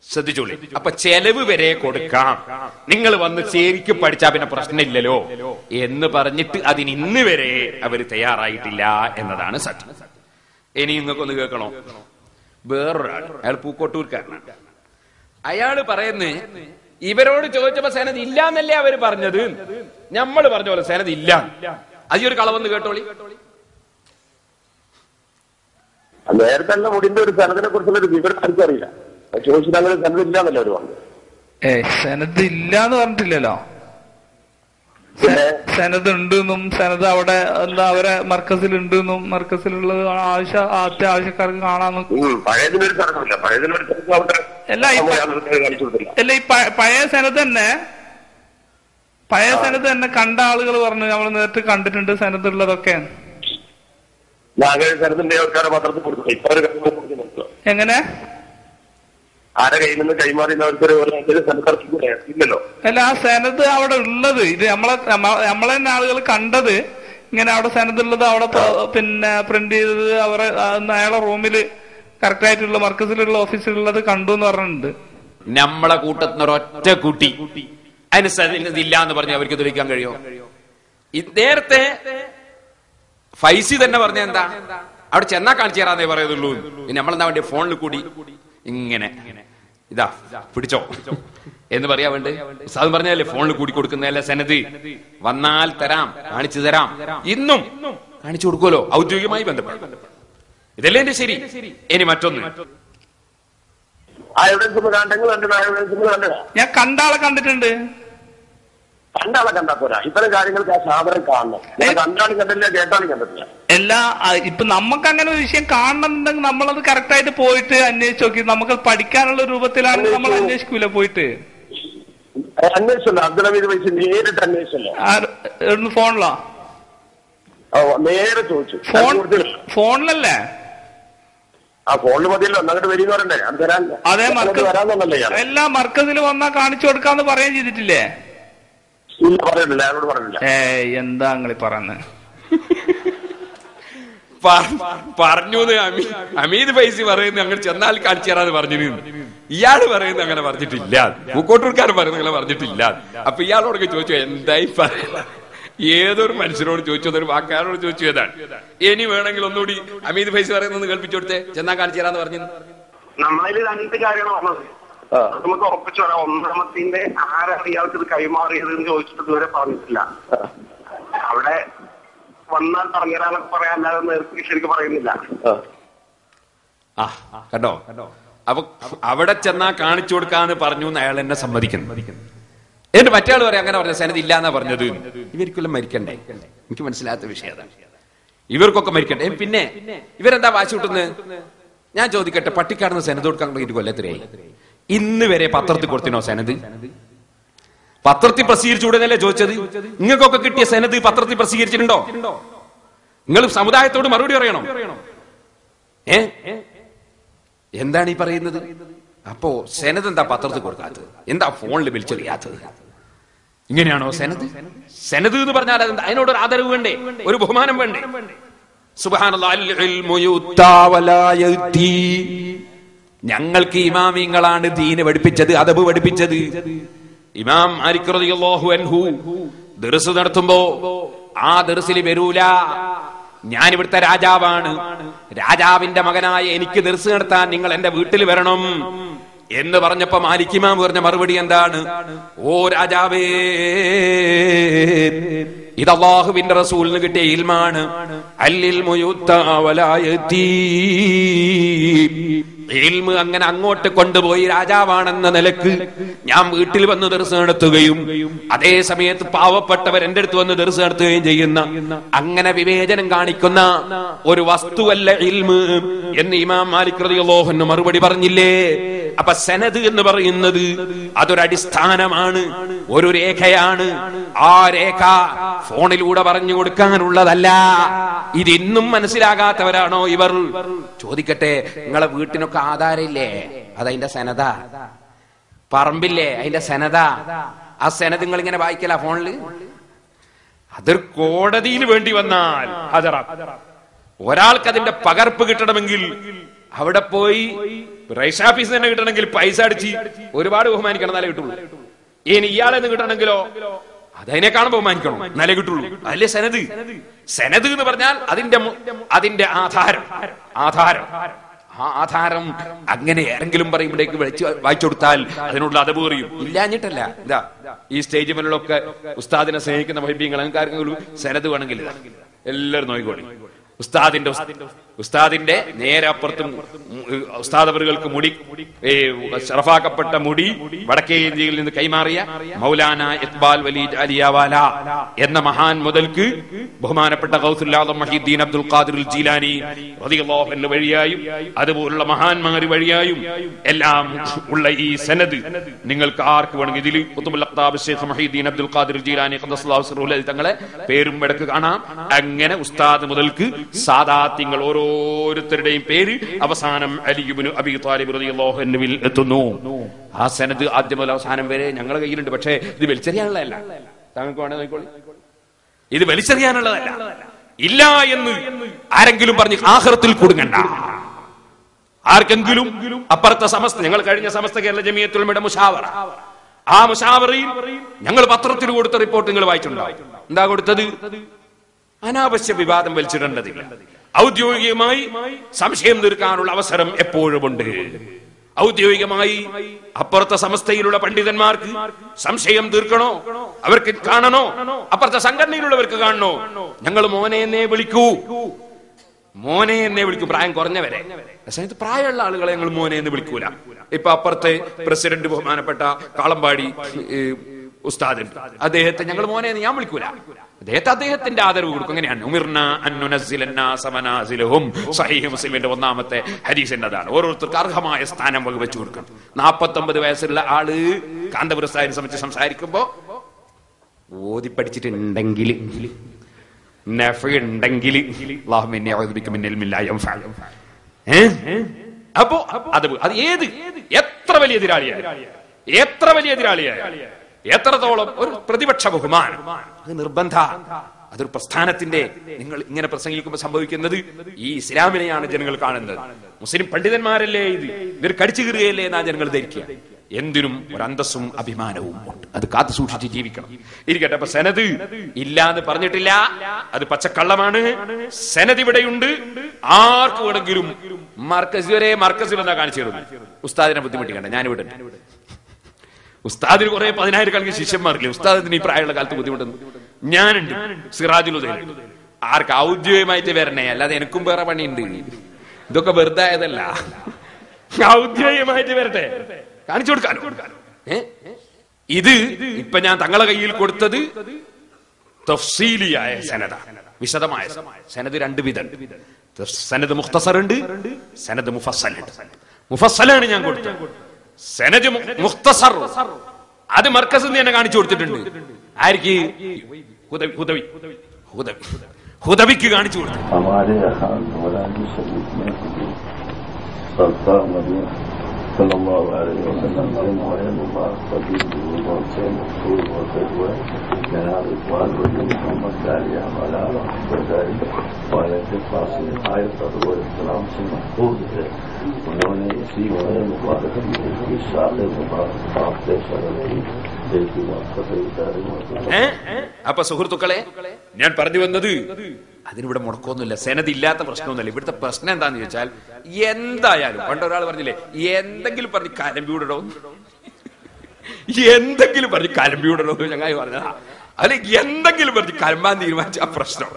ശ്രദ്ധിച്ചോളി. അപ്പൊ ചെലവ് വരെ കൊടുക്കാം, നിങ്ങൾ വന്ന് ശരിക്കും പഠിച്ചാ പിന്നെ പ്രശ്നമില്ലല്ലോ എന്ന് പറഞ്ഞിട്ട് അതിന് ഇന്ന് വരെ അവർ തയ്യാറായിട്ടില്ല എന്നതാണ് സത്യം. ഇനി നിങ്ങൾക്കൊന്ന് കേൾക്കണോ? വേറൊരാൾ, അയാൾ പൂക്കോട്ടൂർക്കാരനാണ്. അയാള് പറയുന്നത് ഇവരോട് ചോദിച്ചപ്പോ സനത് ഇല്ലാന്നല്ലേ അവര് പറഞ്ഞത്, നമ്മൾ പറഞ്ഞ പോലെ സനത് ഇല്ല. അതൊരു കളവെന്ന് കേട്ടോളി. നേരത്തെ തന്നെ മുടിന്റെ ഒരു സനദിനെ കുറിച്ചുള്ള ഒരു വിവരം ആർക്കറിയില്ല. ചോദിച്ചിട്ട് അങ്ങനെ സനത് ഇല്ലാന്നല്ലേ അവര് പറഞ്ഞു. സനത് ഇല്ലാന്ന് പറഞ്ഞിട്ടില്ലല്ലോ. സനത് ഉണ്ടെന്നും സനത് അവിടെ എന്താ അവരെ മർക്കസിൽ ഉണ്ടെന്നും മർക്കസിലുള്ളത് അത്യാവശ്യക്കാർക്ക് കാണാന്നും. അല്ല ഈ പഴയ സനത് തന്നെ കണ്ട ആളുകൾ പറഞ്ഞു നമ്മൾ നേരിട്ട് കണ്ടിട്ടുണ്ട് സനത് ഉള്ളതൊക്കെ. എങ്ങനെ ആരെ കയ്യിൽ നിന്ന് കൈമാറിയല്ലോ. അല്ല, ആ സനത് അവിടെ ഉള്ളത്, ഇത് നമ്മളെ തന്നെ ആളുകൾ കണ്ടത് ഇങ്ങനെ അവിടെ സനത് ഉള്ളത് അവിടെ പിന്നെ പ്രിന്റ് ചെയ്തത് അവരെ അയാളെ റൂമില് കറക്റ്റ് ആയിട്ടുള്ള മർക്കസിലുള്ള ഓഫീസിലുള്ളത് കണ്ടു എന്ന് പറഞ്ഞിട്ടുണ്ട്. നമ്മളെ കൂട്ടത്തിന് ഒരൊറ്റ കുട്ടി അതിന് ഇല്ല എന്ന് പറഞ്ഞ് അവർക്ക് തെളിയിക്കാൻ കഴിയോ? നേരത്തെ ഫൈസി തന്നെ പറഞ്ഞ എന്താ, അവിടെ ചെന്നാ കാണിച്ചു തരാന്നേ പറയുന്നുള്ളൂ. നമ്മളെന്താ വേണ്ടി ഫോണിൽ കൂടി ഇങ്ങനെ ഇതാ പിടിച്ചോ എന്ന് പറയാ വേണ്ടേ? സാധനം പറഞ്ഞല്ലേ ഫോണിൽ കൂടി കൊടുക്കുന്നതല്ല സനത്, വന്നാൽ തരാം, കാണിച്ചു തരാം, ഇന്നും കാണിച്ചു കൊടുക്കുമല്ലോ ഔദ്യോഗികമായി ബന്ധപ്പെട്ട്. ഇതല്ലേ എന്റെ ശരി. ഇനി മറ്റൊന്ന്, ഞാൻ കണ്ട ആളെ കണ്ടിട്ടുണ്ട്. കണ്ടാളെ കണ്ടാ പോരാ, ഇത്തരം കാര്യങ്ങൾക്ക് ആ സാധനം കാണണം. കണ്ടാലും കണ്ടില്ല, കേട്ടാലും കണ്ടിട്ടില്ല. എല്ലാ ഇപ്പൊ നമുക്ക് അങ്ങനെ ഒരു വിഷയം കാണണമെന്നുണ്ടെങ്കിൽ നമ്മളത് കറക്റ്റ് ആയിട്ട് പോയിട്ട് അന്വേഷിച്ച് നോക്കി. നമുക്ക് പഠിക്കാനുള്ള രൂപത്തിലാണെങ്കിൽ നമ്മൾ അന്വേഷിക്കൂല പോയിട്ട്. അന്വേഷിച്ചല്ലോ, അബ്ദുൽ ഹമീദ് ഫൈസി നേരിട്ട് അന്വേഷിച്ചല്ലോ. ഫോണിലോ? നേരെ ചോദിച്ചു. ഫോണിലല്ലേ? ആ ഫോണിൽ മതിയല്ലോ, അങ്ങോട്ട് വരിക പറയണ്ടേ, അത് തരാൻ. അതെ, വരാന്നല്ലേ എല്ലാ മർക്കസിൽ വന്നാ കാണിച്ചു കൊടുക്കാന്ന് പറയുകയും ചെയ്തിട്ടില്ലേ? പറഞ്ഞിട്ടില്ല, അയാളോട് പറഞ്ഞില്ല. എന്താ നിങ്ങൾ പറയുന്നത്? പറഞ്ഞു ഹമീദ് ഫൈസി പറയുന്നത് അങ്ങനെ ചെന്നാൽ കാണിച്ചു തരാന്ന് പറഞ്ഞിരുന്നു. ഇയാള് പറയുന്നത് അങ്ങനെ പറഞ്ഞിട്ടില്ല, പൂക്കോട്ടൂർക്കാരൻ പറയുന്നത് അങ്ങനെ പറഞ്ഞിട്ടില്ല. അപ്പൊ ഇയാളോടൊക്കെ ചോദിച്ചു എന്തായി പറയുന്നത്, ഏതൊരു മനുഷ്യരോട് ചോദിച്ചു, അതൊരു വാക്കാരോട് ചോദിച്ചു ഏതാണ്. ഇനി വേണമെങ്കിൽ ഒന്നുകൂടി ഹമീദ് ഫൈസി പറയുന്നത് കേൾപ്പിച്ചു കൊടുത്തേ, ചെന്നാ കാണിച്ചു തരാന്ന് പറഞ്ഞു. നമ്മളിൽ രണ്ട് കാര്യമാണ് പറഞ്ഞത്, നമുക്ക് ഉറപ്പിച്ചു പറയാം. ഒന്നാമത്തിന്റെ ആരാണ് ഇയാൾക്ക് ഇത് കൈമാറിയത് എന്ന് ചോദിച്ചിട്ട് ഇതുവരെ പറഞ്ഞിട്ടില്ല. അവിടെ വന്നാൽ പറഞ്ഞുതരാനൊക്കെ പറയാനല്ലാതെ നേരത്തെ ശരിക്കും പറയുന്നില്ല. കണ്ടോ, അപ്പൊ അവിടെ ചെന്നാ കാണിച്ചു കൊടുക്കാന്ന് പറഞ്ഞു എന്ന് അയാൾ എന്നെ സമ്മതിക്കുന്നു. എന്നിട്ട് മറ്റേ ആൾ പറയാം അങ്ങനെ പറഞ്ഞ സനത് ഇല്ലാന്നാ പറഞ്ഞത്. ഇവർക്കെല്ലാം മരിക്കണ്ടേ? എനിക്ക് മനസ്സിലാത്ത വിഷയം അതാണ്. ഇവർക്കൊക്കെ മരിക്കണ്ടേ? പിന്നെ ഇവരെന്താ വാശി കിട്ടുന്നത്? ഞാൻ ചോദിക്കട്ടെ, പട്ടിക്കാടുന്ന് സനത് കൊടുക്കാൻ തുടങ്ങിയിട്ട് കൊല്ലത്തിലായി. ഇന്ന് വരെ പത്രത്തിൽ കൊടുത്തിനോ സനത്? പത്രത്തിൽ പ്രസിദ്ധീകരിച്ചുകൂടെന്നല്ലേ ചോദിച്ചത്? നിങ്ങൾക്കൊക്കെ കിട്ടിയ സനത് പത്രത്തിൽ പ്രസിദ്ധീകരിച്ചിട്ടുണ്ടോ? നിങ്ങൾ സമുദായത്തോട് മറുപടി പറയണം. എന്താണ് ഈ പറയുന്നത്? അപ്പോ സനത് എന്താ പത്രത്തിൽ കൊടുക്കാത്തത്? എന്താ ഫോണിൽ വിളിച്ചറിയാത്തത്? ഇങ്ങനെയാണോ സനത്? സനത് എന്ന് പറഞ്ഞാൽ അതിനോട് ഒരു ആദരവ് വേണ്ടേ, ഒരു ബഹുമാനം വേണ്ടേ? ഞങ്ങൾക്ക് ഇമാമിങ്ങളാണ് ദീന് പഠിപ്പിച്ചത്, അദബ് പഠിപ്പിച്ചത്. ഇമാം മാലിക് റളിയല്ലാഹു അൻഹു ദർസ് നടത്തുമ്പോ ആ ദർസിൽ വരൂല, ഞാൻ ഇവിടുത്തെ രാജാവാണ്, രാജാവിന്റെ മകനായ എനിക്ക് ദർസ് നടത്താൻ നിങ്ങൾ എന്റെ വീട്ടിൽ വരണം എന്ന് പറഞ്ഞപ്പോ മാലിക് ഇമാം പറഞ്ഞ മറുപടി എന്താണ്? ഓ രാജാവേ, ഇത് അല്ലാഹുവിന്റെ റസൂലിന് കിട്ടിയ ഇൽമാണ്. അല്ലിൽ മുയുത്ത വലായത്തി, ഇൽമ് അങ്ങനെ അങ്ങോട്ട് കൊണ്ടുപോയി രാജാവാണെന്ന നിലക്ക് ഞാൻ വീട്ടിൽ വന്ന് ദർസ് നടത്തുകയും അതേ സമയത്ത് പാവപ്പെട്ടവർ എന്റെ അടുത്ത് വന്ന് ദർസ് നടത്തുകയും ചെയ്യുന്ന അങ്ങനെ വിവേചനം കാണിക്കുന്ന ഒരു വസ്തുവല്ല ഇൽമ് എന്ന് ഇമാം മാലിക് റളിയല്ലാഹു അൻഹു മറുപടി പറഞ്ഞില്ലേ? അപ്പൊ സനദ് എന്ന് പറയുന്നത് അതൊരു അടിസ്ഥാനമാണ്, ഒരു രേഖയാണ്. ആ രേഖ ഫോണിലൂടെ പറഞ്ഞു കൊടുക്കാനുള്ളതല്ല. ഇതിന്നും മനസ്സിലാകാത്തവരാണോ ഇവർ? ചോദിക്കട്ടെ, നിങ്ങളെ വീട്ടിനൊക്കെ ആധാരമില്ലേ? അതതിന്റെ സനദ. പറമ്പില്ലേ? അതിന്റെ സനദ. ആ സനദ് നിങ്ങൾ ഇങ്ങനെ വായിക്കല ഫോണില്? അതൊരു കോടതിയിൽ വേണ്ടി വന്നാൽ ഒരാൾക്ക് അതിന്റെ പകർപ്പ് കിട്ടണമെങ്കിൽ അവിടെ പോയി റൈസ് ഓഫീസ് തന്നെ കിട്ടണമെങ്കിൽ പൈസ അടിച്ച് ഒരുപാട് ബഹുമാനിക്കണം എന്നാലേ കിട്ടുള്ളൂ. ഇനി ഇയാളെ കിട്ടണമെങ്കിലോ അതിനേക്കാളും ബഹുമാനിക്കണം എന്നാലേ കിട്ടുള്ളൂ. അതല്ലേ സനത്. സനത് എന്ന് പറഞ്ഞാൽ അതിന്റെ ആധാരം. ആ ആധാരം അങ്ങനെ ആരെങ്കിലും പറയുമ്പോഴേക്ക് വായിച്ചു കൊടുത്താൽ അതിനുള്ള അതവ് അറിയും. ഇല്ലാഞ്ഞിട്ടല്ല. ഇതാ ഈ സ്റ്റേജ് മുന്നിലൊക്കെ ഉസ്താദിനെ സ്നേഹിക്കുന്ന വൈബ്യങ്ങൾ ആർക്കെങ്കിലും സനത് വേണമെങ്കിൽ എല്ലാവരും നോക്കിക്കോളി. ഉസ്താദിന്റെ നേരെ അപ്പുറത്തും ഉസ്താദവറുകൾക്ക് മുടി ഷറഫാക്കപ്പെട്ട മുടി വടക്കേ ഇന്ത്യയിൽ നിന്ന് കൈമാറിയ മൗലാന ഇഖ്ബാൽ വലീദ് അലിയാവാല എന്ന മഹാൻ മുതൽക്ക് ബഹുമാനപ്പെട്ട ഗൗസുൽ ആദം മുഹീദ്ദീൻ അബ്ദുൽ ഖാദിർ ജീലാനി റളിയല്ലാഹു അൻഹു വഴിയായും അതുപോലുള്ള മഹാന്മാർ വഴിയായും എല്ലാം ഉള്ള ഈ സനദ് നിങ്ങൾക്ക് ആർക്ക് വേണമെങ്കിൽ ഇതിൽ ഖുതുബുൽ അഖ്താബ് ശൈഖ് മുഹീദ്ദീൻ അബ്ദുൽ ഖാദിർ ജീലാനി ഖദ്ദസല്ലാഹു സിർറഹു തങ്ങളെ പേരും ഇടക്ക് കാണാം. അങ്ങനെ ഉസ്താദ് മുതൽക്ക് സാദാത്യങ്ങൾ ഓരോരുത്തരുടെയും പേര് അവസാനം അലി ഇബ്നു അബീ ത്വാലിബ് റളിയല്ലാഹു അൻഹുവിൽ എത്തുന്നു. ആ സനദ് ആദ്യം മുതൽ അവസാനം വരെ ഞങ്ങളുടെ കയ്യിലുണ്ട്. പക്ഷേ ഇത് വലിച്ചെറിയാനുള്ളതല്ല. താങ്കൾക്ക് വേണേ നോക്കിക്കോളി. ഇത് വലിച്ചെറിയാനുള്ളതല്ല. ഇല്ല എന്ന് ആരെങ്കിലും പറഞ്ഞ് ആഖിറത്തിൽ കുടുങ്ങണ്ട. ആർക്കെങ്കിലും അപ്പുറത്തെ സമസ്ത, ഞങ്ങൾ കഴിഞ്ഞ സമസ്ത കേരള ജമിയത്തുൽ ഉലമയുടെ മുശാവറ, ആ മുശാവറയിൽ ഞങ്ങൾ പത്രത്തിൽ കൊടുത്ത റിപ്പോർട്ട് നിങ്ങൾ വായിച്ചിട്ടുണ്ടാവും. എന്താ കൊടുത്തത്? അനാവശ്യ വിവാദം വലിച്ചിടേണ്ടതില്ല. ഔദ്യോഗികമായി സംശയം തീർക്കാനുള്ള അവസരം എപ്പോഴുമുണ്ട്. ഔദ്യോഗികമായി അപ്പുറത്തെ സമസ്തയിലുള്ള പണ്ഡിതന്മാർക്ക് സംശയം തീർക്കണോ, അവർക്ക് കാണണോ, അപ്പുറത്തെ സംഘടനയിലുള്ളവർക്ക് കാണണോ, ഞങ്ങൾ മോനെ എന്നേ വിളിക്കൂ. മോനെ എന്നെ വിളിക്കും. പ്രായം കുറഞ്ഞവരെ. പക്ഷേ പ്രായമുള്ള ആളുകളെ ഞങ്ങൾ മോനെ എന്ന് വിളിക്കൂല. ഇപ്പൊ അപ്പുറത്തെ പ്രസിഡന്റ് ബഹുമാനപ്പെട്ട കാളമ്പാടി ഉസ്താദ്, അദ്ദേഹത്തെ ഞങ്ങൾ മോനെ എന്ന് ഞാൻ വിളിക്കൂല. അദ്ദേഹത്തിന്റെ ആദരവ് കൊടുക്കും. എങ്ങനെയാണ്? സഹീഹ് മുസ്ലിമിന്റെ 1-ാമത്തെ ഹദീസിന്റെ അതാണ്. ഓരോരുത്തർക്ക് അർഹമായ സ്ഥാനം വകുവെച്ചു കൊടുക്കണം. 49 വയസ്സുള്ള ആള് കാന്തപുര ഉസ്താദിനെ സംബന്ധിച്ച് സംസാരിക്കുമ്പോ ഓതി പഠിച്ചിട്ടുണ്ടെങ്കിൽ, ഉണ്ടെങ്കിൽ അപ്പോ അത് ഏത് എത്ര വലിയ എതിരാളിയായ എത്രത്തോളം ഒരു പ്രതിപക്ഷ ബഹുമാനം അത് നിർബന്ധ. അതൊരു പ്രസ്ഥാനത്തിന്റെ, നിങ്ങൾ ഇങ്ങനെ പ്രസംഗിക്കുമ്പോൾ സംഭവിക്കുന്നത് ഈ ഇസ്ലാമിനെയാണ് ജനങ്ങൾ കാണുന്നത്. മുസ്ലിം പണ്ഡിതന്മാരല്ലേ ഇവർ കടിച്ചു കീറുകയല്ലേ എന്നാ ജനങ്ങൾ ധരിക്കുക. എന്തിനും ഒരു അന്തസ്സും അഭിമാനവും ഉണ്ട്. അത് കാത്തു സൂക്ഷിച്ച് ജീവിക്കണം. ഇരിക്കട്ടെ. അപ്പൊ സനദ് ഇല്ലാന്ന് പറഞ്ഞിട്ടില്ല, അത് പച്ചക്കള്ളമാണ്. സനദ് ഇവിടെയുണ്ട്. ആർക്ക് വേണമെങ്കിലും മർക്കസിൽ എന്നാ കാണിച്ചു തരുന്നു. ഉസ്താദിനെ ബുദ്ധിമുട്ടിക്കണ്ട, ഞാനിവിടെ ഉസ്താദിന് കുറെ 10,000 ശിഷ്യന്മാരില്ലേ. ഉസ്താദിന് ഈ പ്രായമുള്ള കാലത്ത് ബുദ്ധിമുട്ടുന്നു. ഞാനുണ്ട്. സിറാജുൽ ഹുദയിൽ ആർക്ക് ഔദ്യോഗികമായിട്ട് വരണേ, അല്ലാതെ എനിക്കും വേറെ പണിയുണ്ട്. ഇതൊക്കെ വെറുതെ ആയതല്ല. ഔദ്യോഗികമായിട്ട് വരട്ടെ, കാണിച്ചു കൊടുക്കാലോ. ഇത് ഇപ്പൊ ഞാൻ തങ്ങളെ കയ്യിൽ കൊടുത്തത് തഫ്സീലിയായ സനദ, വിശദമായ സനദ്. 2 വിധം. സനദ് മുഖ്തസർ ഉണ്ട്, സനദ് മുഫസ്സൽ ഉണ്ട്. മുഫസ്സലാണ് ഞാൻ കൊടുത്തത്. സനദ് മുഖ്തസർ അത് മർക്കസിൽ നിന്ന് തന്നെ കാണിച്ചു കൊടുത്തിട്ടുണ്ട്. ആർക്ക്? ഹുദവിക്ക് കാണിച്ചു കൊടുത്തു. सल्लल्लाहु अलैहि वसल्लम के मोहरे मुबारक कभी बहुत से मशहूर होते हुए जनाब इकबाल वली मोहम्मद दालिया वाला बजारी वाले के पास आयत और इस्लाम से महफूज है. उन्होंने इसी मोहरे मुबारक की शादी मुबारक आपके शरण की देखी അപ്പൊ സുഹൃത്തുക്കളെ, ഞാൻ പറഞ്ഞു വന്നത് അതിനിവിടെ മുടക്കമൊന്നുമില്ല. സനദ് ഇല്ലാത്ത പ്രശ്നമൊന്നുമില്ല. ഇവിടുത്തെ പ്രശ്നം എന്താന്ന് ചോദിച്ചാൽ, എന്തായാലും പണ്ടൊരാൾ പറഞ്ഞില്ലേ, എന്തെങ്കിലും പറഞ്ഞ് കലമ്പിവിടണോ, എന്തെങ്കിലും പറഞ്ഞ് കലമ്പിവിടണോ ചങ്ങായി പറഞ്ഞതാ. അല്ലെ എന്തെങ്കിലും പറഞ്ഞ് കലമ്പാൻ തീരുമാനിച്ച ആ പ്രശ്നം